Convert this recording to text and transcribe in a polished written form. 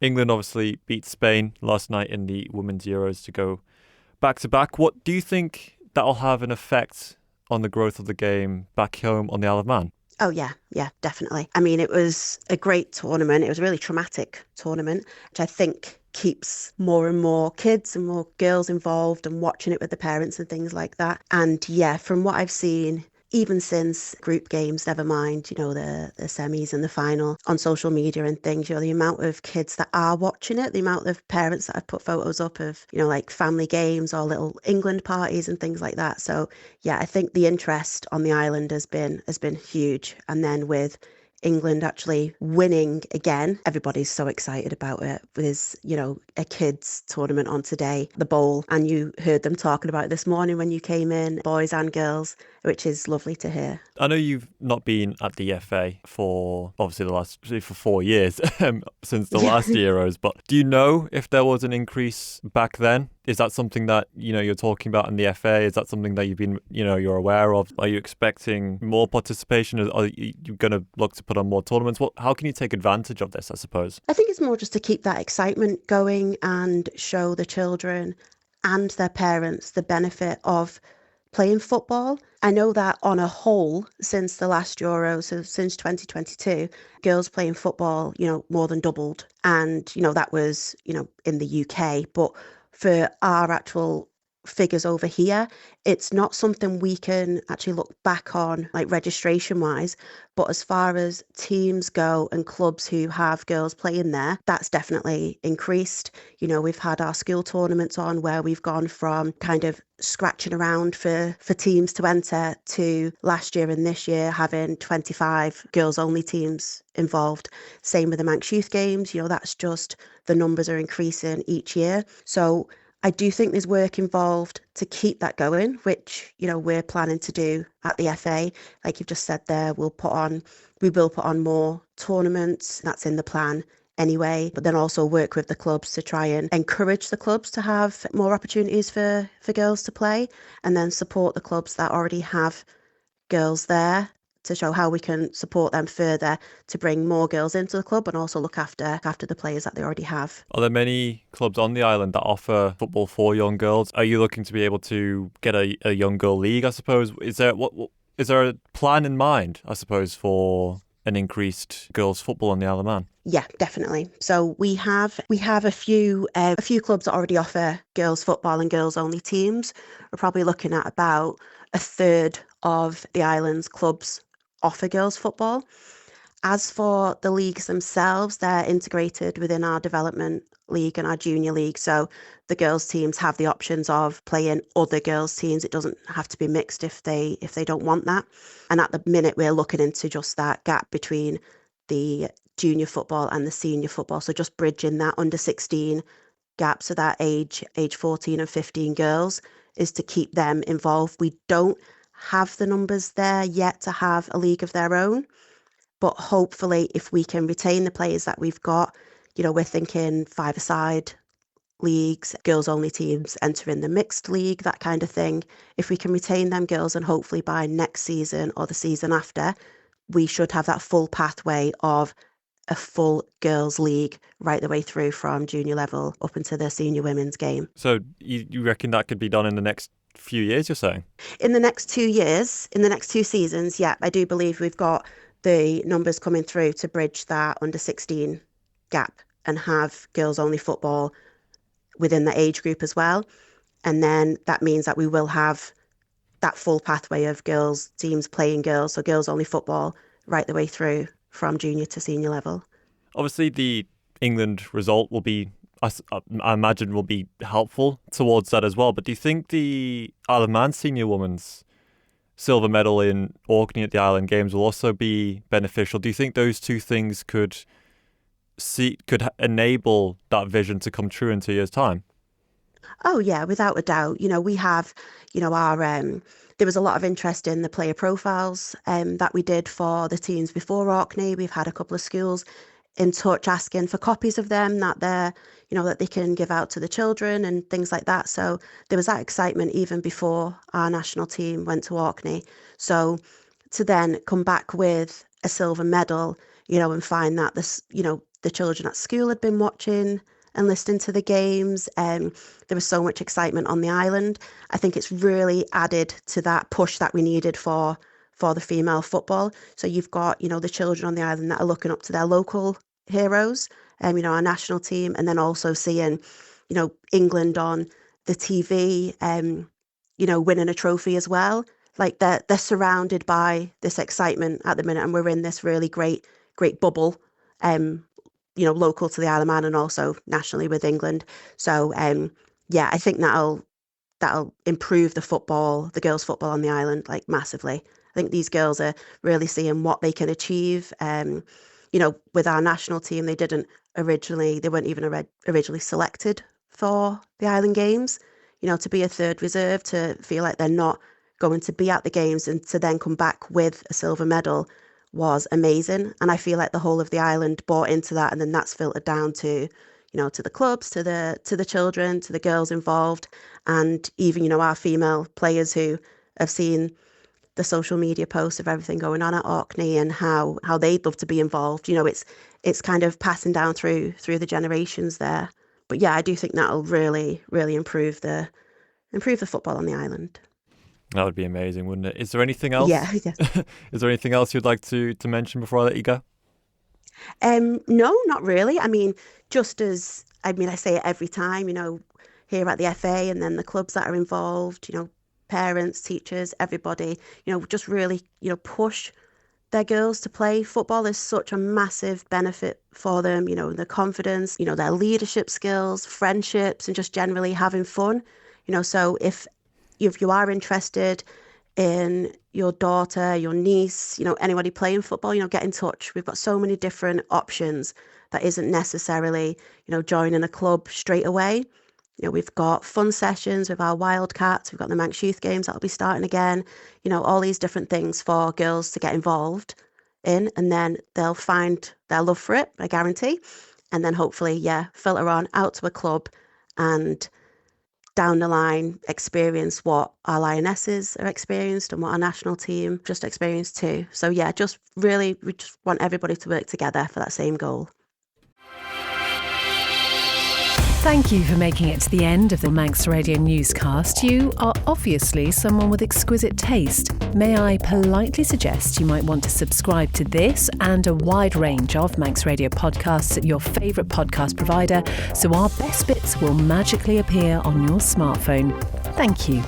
England obviously beat Spain last night in the Women's Euros to go back to back. What do you think that'll have an effect on the growth of the game back home on the Isle of Man? Oh yeah, definitely. I mean, it was a great tournament. It was a really traumatic tournament, which I think keeps more and more kids and more girls involved and watching it with the parents and things like that. And yeah, from what I've seen, even since group games, never mind, the semis and the final on social media and things, the amount of kids that are watching it, the amount of parents that have put photos up of, like family games or little England parties and things like that. So yeah, I think the interest on the island has been huge. And then with England actually winning again, everybody's so excited about it. There's, a kids tournament on today, the bowl, and you heard them talking about it this morning when you came in, boys and girls, which is lovely to hear. I know you've not been at the FA for obviously the last for 4 years since the Yeah. last Euros, but do you know if there was an increase back then? Is that something that you're talking about in the FA? Is that something that you've been you're aware of? Are you expecting more participation? Are you going to look to put on more tournaments? How can you take advantage of this, I suppose? I think it's more just to keep that excitement going and show the children and their parents the benefit of playing football. I know that on a whole, since the last Euro, so since 2022, girls playing football, more than doubled. And, that was, in the UK. But for our actual figures over here, it's not something we can actually look back on, like registration wise. But as far as teams go and clubs who have girls playing there, that's definitely increased. We've had our school tournaments on where we've gone from kind of scratching around for teams to enter to last year and this year having 25 girls only teams involved. Same with the Manx Youth Games, that's just the numbers are increasing each year. So I do think there's work involved to keep that going, which, we're planning to do at the FA. Like you've just said there, we will put on more tournaments. That's in the plan anyway, but then also work with the clubs to try and encourage the clubs to have more opportunities for girls to play, and then support the clubs that already have girls there to show how we can support them further to bring more girls into the club and also look after the players that they already have. Are there many clubs on the island that offer football for young girls? Are you looking to be able to get a young girl league, I suppose? Is there a plan in mind, I suppose, for an increased girls football on the Isle of Man? Yeah, definitely. So we have a few clubs that already offer girls football and girls only teams. We're probably looking at about a third of the island's clubs offer girls football. As for the leagues themselves, they're integrated within our development league and our junior league. So the girls teams have the options of playing other girls teams. It doesn't have to be mixed if they don't want that. And at the minute, we're looking into just that gap between the junior football and the senior football. So just bridging that under 16 gap, so that age 14 and 15 girls, is to keep them involved. We don't have the numbers there yet to have a league of their own. But hopefully, if we can retain the players that we've got, we're thinking five-a-side leagues, girls only teams entering the mixed league, that kind of thing. If we can retain them girls, and hopefully by next season or the season after, we should have that full pathway of a full girls league right the way through from junior level up into the senior women's game. So you reckon that could be done in the next few years, you're saying? In the next 2 years, in the next two seasons, yeah, I do believe we've got the numbers coming through to bridge that under 16 gap and have girls only football within the age group as well. And then that means that we will have that full pathway of girls teams playing girls, so girls only football right the way through from junior to senior level. Obviously, the England result will be, I imagine, will be helpful towards that as well. But do you think the Isle of Man senior women's silver medal in Orkney at the Island Games will also be beneficial? Do you think those two things could enable that vision to come true in 2 years' time? Oh yeah, without a doubt. We have, our there was a lot of interest in the player profiles that we did for the teams before Orkney. We've had a couple of schools in touch asking for copies of them that they can give out to the children and things like that. So there was that excitement even before our national team went to Orkney. So to then come back with a silver medal, and find that the children at school had been watching and listening to the games. There was so much excitement on the island. I think it's really added to that push that we needed for the female football. So you've got, the children on the island that are looking up to their local heroes, our national team, and then also seeing, England on the TV, winning a trophy as well. Like they're surrounded by this excitement at the minute, and we're in this really great bubble, local to the Isle of Man and also nationally with England. So I think that'll improve the girls' football on the island like massively. I think these girls are really seeing what they can achieve. With our national team, they weren't even originally selected for the Island Games. To be a third reserve, to feel like they're not going to be at the games and to then come back with a silver medal was amazing. And I feel like the whole of the island bought into that, and then that's filtered down to, to the clubs, to the children, to the girls involved, and even, our female players who have seen the social media posts of everything going on at Orkney and how they'd love to be involved. It's kind of passing down through the generations there. But yeah, I do think that'll really, really improve the football on the island. That would be amazing, wouldn't it? Is there anything else? Yeah. Is there anything else you'd like to mention before I let you go? No, not really. I mean, I say it every time, here at the FA and then the clubs that are involved, parents, teachers, everybody, just really, push their girls to play football. Is such a massive benefit for them, their confidence, their leadership skills, friendships, and just generally having fun. So if you are interested in your daughter, your niece, anybody playing football, get in touch. We've got so many different options that isn't necessarily, joining a club straight away. We've got fun sessions with our Wildcats. We've got the Manx Youth Games that'll be starting again. All these different things for girls to get involved in, and then they'll find their love for it, I guarantee. And then hopefully, filter on out to a club and down the line experience what our Lionesses are experienced and what our national team just experienced too. So we just want everybody to work together for that same goal. Thank you for making it to the end of the Manx Radio newscast. You are obviously someone with exquisite taste. May I politely suggest you might want to subscribe to this and a wide range of Manx Radio podcasts at your favourite podcast provider, so our best bits will magically appear on your smartphone. Thank you.